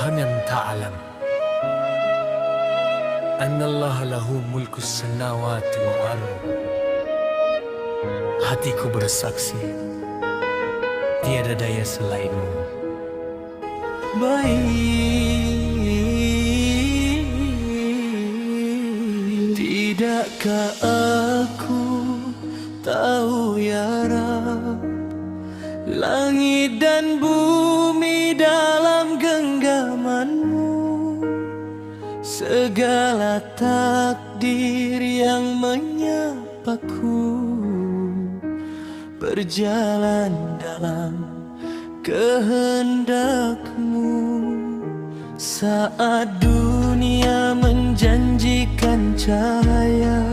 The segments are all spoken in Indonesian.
alam ta'lam anna Allah lahu mulkus samawati wal ardh. Hatiku bersaksi, tiada daya selainmu. Baik, tidakkah aku tahu ya Rab, langit dan bumi dalam genggamanmu, segala takdir yang menyapaku berjalan dalam kehendakmu. Saat dunia menjanjikan cahaya,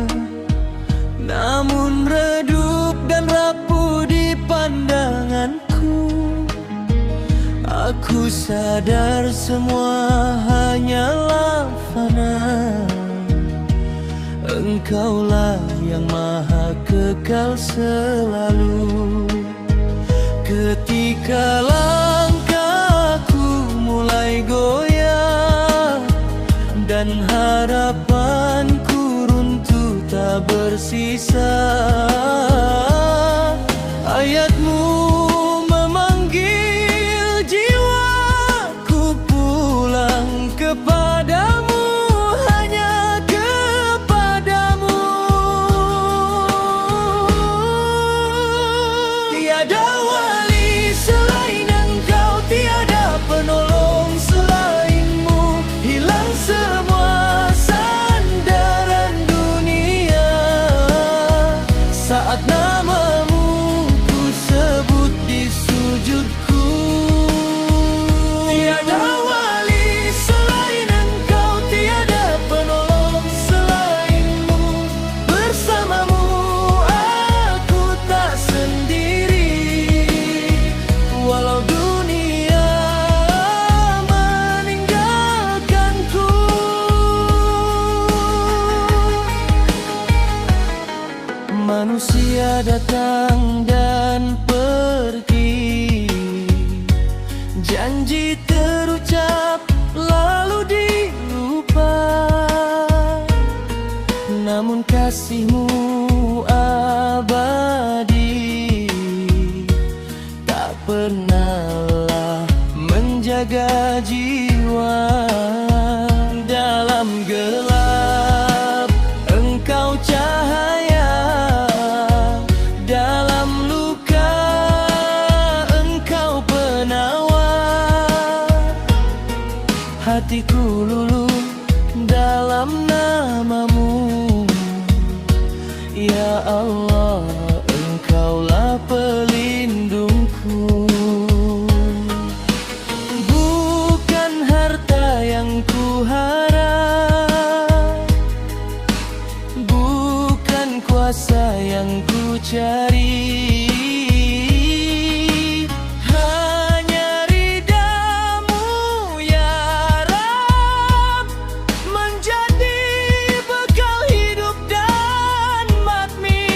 namun redup dan rapuh di pandanganku, aku sadar semua hanyalah fana. Engkaulah yang maha kekal selalu. Ketika langkahku mulai goyah dan harapanku runtuh tak bersisa, ayatmu memanggil jiwaku pulang kepadamu. Tiada wali selain engkau, tiada penolong selainmu. Hilang semua sandaran dunia saat namamu ku sebut di sujudku. Tiada wali selain engkau, tiada penolong selainmu. Bersamamu aku tak sendiri, walau dunia meninggalkanku. Manusia datang dan pergi, janji terucap lalu dilupa, namun kasihmu abadi, tak pernahlah menjaga jiwa. Dalam gelap engkau cahaya, dalam luka engkau penawar. Hatiku luluh dalam namamu, ya Allah, engkaulah pelindungku. Bukan harta yang kuharap, bukan kuasa yang ku cari, hanya ridamu ya Rab, menjadi bekal hidup dan matmi.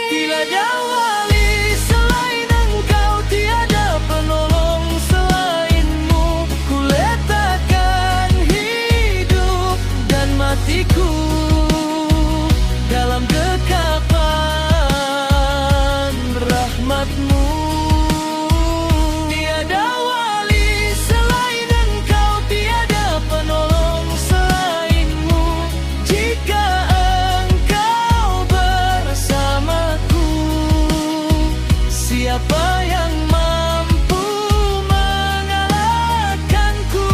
Tiada wali selain engkau, tiada penolong selainmu. Ku letakkan hidup dan matiku dalam dekapan rahmatmu. Tiada wali selain engkau, tiada penolong selainmu. Jika engkau bersamaku, siapa yang mampu mengalahkanku?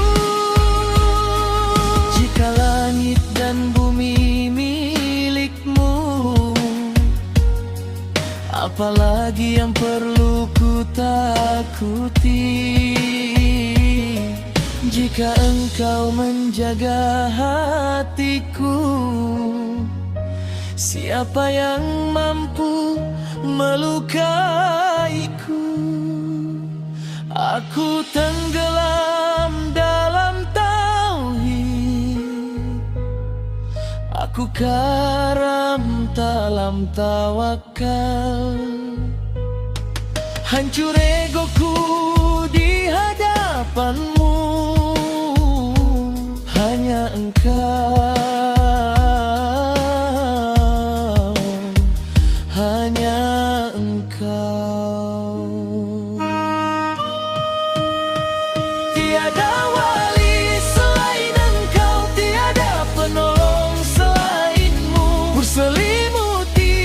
Jika langit dan bumi milikmu, apalagi yang perlu ku takuti? Jika engkau menjaga hatiku, siapa yang mampu melukaiku? Aku tenggelam dalam tauhid, aku karam dalam tawakal. Hancur egoku di hadapanmu, hanya engkau, hanya engkau. Tiada wali selain engkau, tiada penolong selainmu. Berselimuti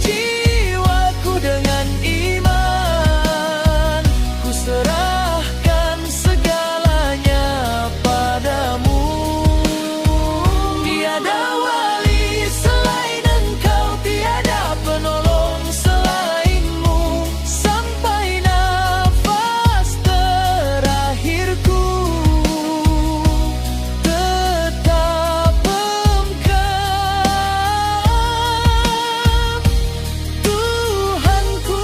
jiwaku dengan iman, ku serahkan segalanya padamu. Tiada wali selain engkau, tiada penolong selainmu. Sampai nafas terakhirku, tetap engkau Tuhanku.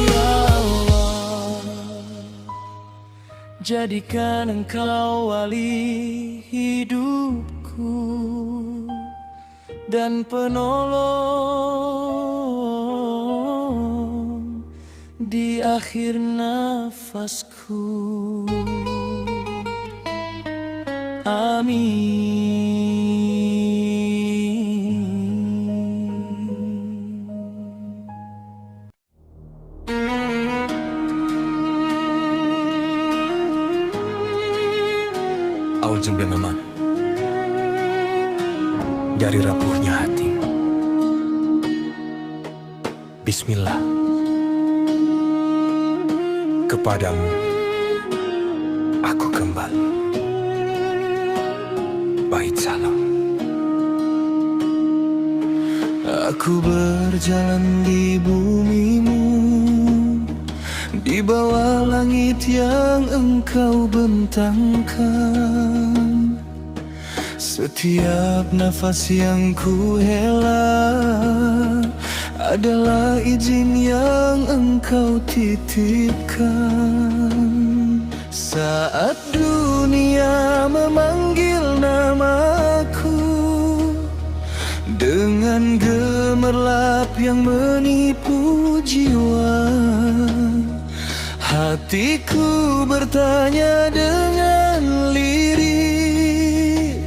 Ya Allah, jadikan engkau wali hidupku dan penolong di akhir nafasku. Amin. Aujung memang dari rapuhnya hati. Bismillah, kepadamu aku kembali. Bait salam. Aku berjalan di bumimu, di bawah langit yang engkau bentangkan. Setiap nafas yang ku hela adalah izin yang engkau titipkan. Saat dunia memanggil namaku dengan gemerlap yang menipu jiwa, hatiku bertanya dengan lirik,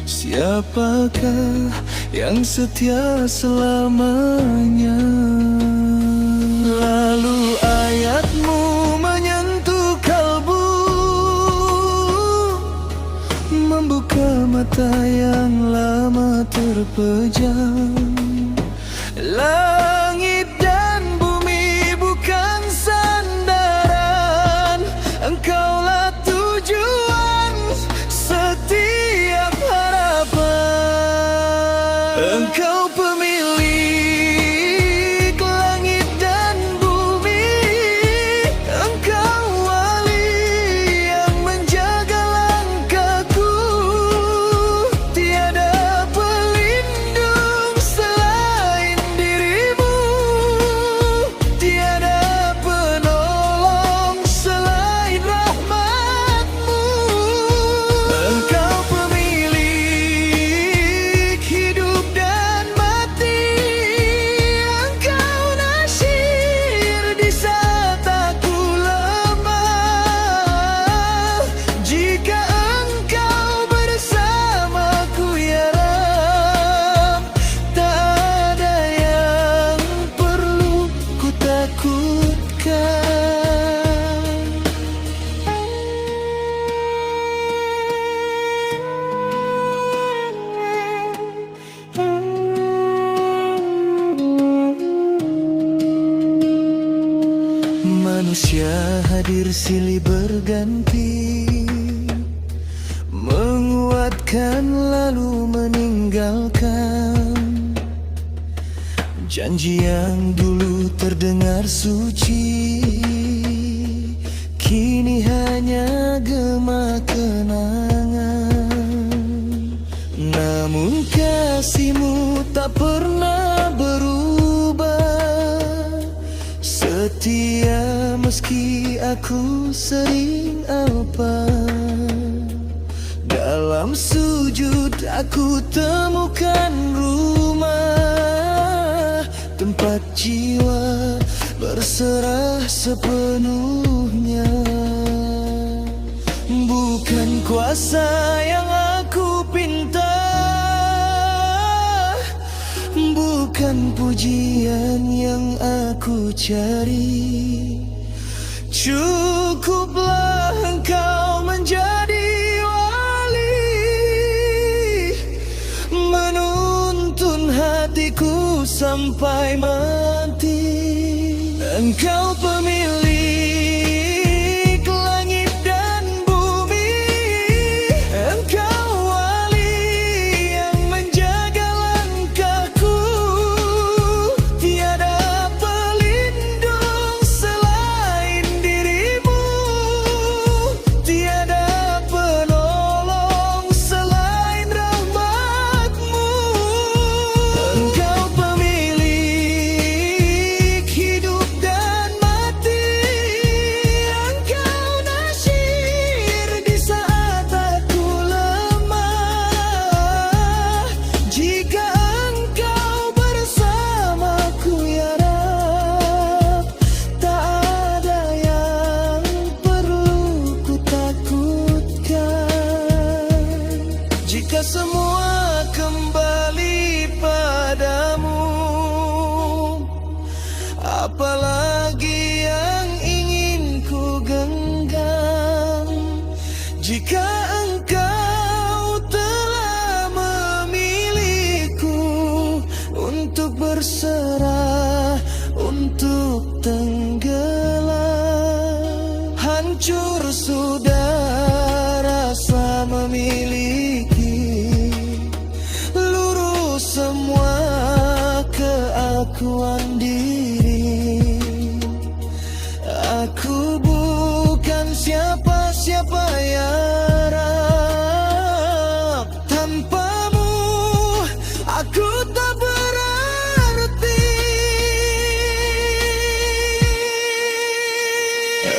siapakah yang setia selamanya? Lalu ayatmu menyentuh kalbu, membuka mata yang lama terpejam. Langit dan bumi bukan sandaran, engkaulah tujuan setiap harapan. Engkau pemilik langit dan bumi, engkau wali yang menjaga langkahku. Tiada pelindung selain dirimu, tiada penolong selain rahmatmu. Engkau pemilik hidup dan mati, engkau nasir di saat aku lemah. Jika engkau bersamaku ya Rabb, tak ada yang perlu ku takutkan. Manusia hadir silih berganti, menguatkan lalu meninggalkan. Janji yang dulu terdengar suci, kini hanya gema kenangan. Namun kasih-Mu tak pernah berubah, setia meski aku sering apa. Dalam sujud aku temukan rumah jiwa berserah sepenuhnya. Bukan kuasa yang aku pinta, bukan pujian yang aku cari. Cukuplah engkau menjadi wali, menuntun hatiku sampai mati. Engkau pemilik langit dan bumi, engkau wali yang menjaga langkahku. Tiada pelindung selain dirimu, tiada penolong selain rahmatmu. Engkau pemilik hidup dan mati, engkau nasyir di saat aku lemah. Jika engkau bersamaku ya Rab, tak ada yang perlu ku takutkan. Jika semua kembali padamu, apalagi yang ingin ku genggam. Jika engkau telah memilihku untuk berserah, untuk tenggelam. Hancur sudah rasa memiliki, lurus semua keakuan diri. Aku bukan siapa-siapa ya Rab, tanpamu aku tak berarti.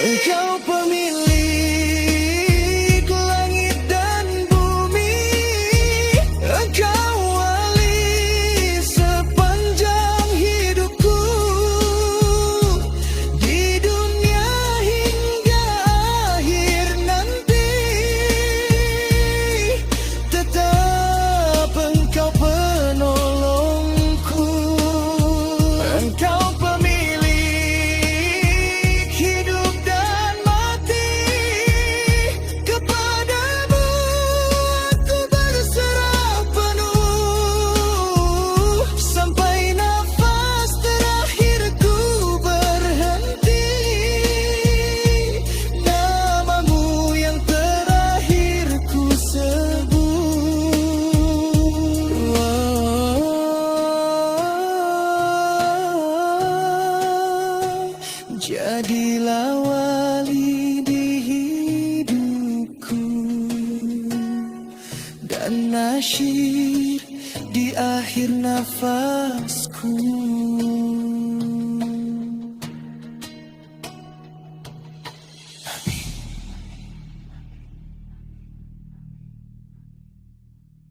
Engkau pemilik langit dan bumi, engkau wali sepanjang hidupku. Di dunia hingga akhir nanti, tetap engkau penolongku. Engkau pemilik hidup dan mati, kepadamu aku berserah penuh sampai nafas terakhirku berhenti. Namamu yang terakhir ku sebut. Jadilah wali di hidupku dan nasyir di akhir nafas